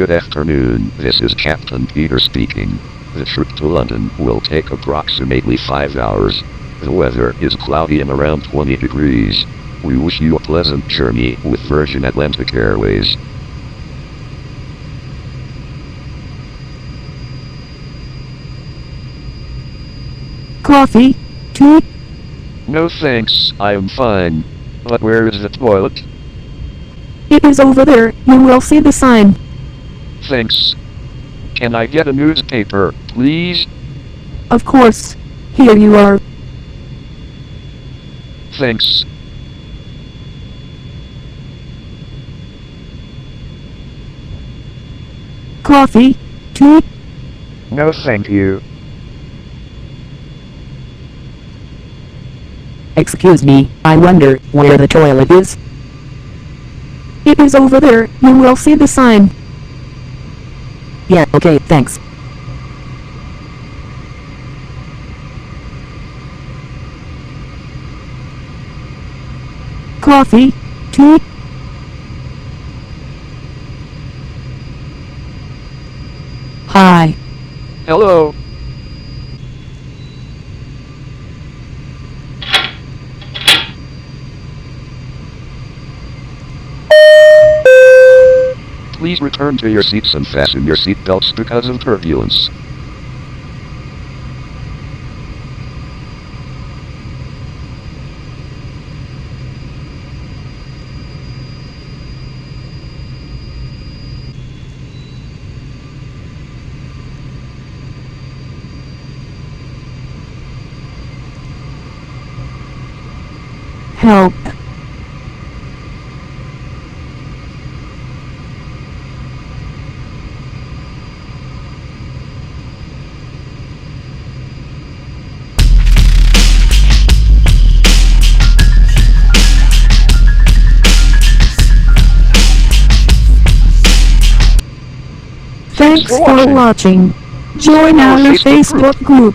Good afternoon, this is Captain Peter speaking. The trip to London will take approximately 5 hours. The weather is cloudy and around 20 degrees. We wish you a pleasant journey with Virgin Atlantic Airways. Coffee? Tea? No thanks, I am fine. But where is the toilet? It is over there, you will see the sign. Thanks. Can I get a newspaper, please? Of course. Here you are. Thanks. Coffee? Tea? No thank you. Excuse me, I wonder where the toilet is. It is over there, you will see the sign. Yeah, okay, thanks. Coffee? Tea? Hi. Hello. Please return to your seats and fasten your seatbelts because of turbulence. Help. Thanks for watching. Join our Facebook group.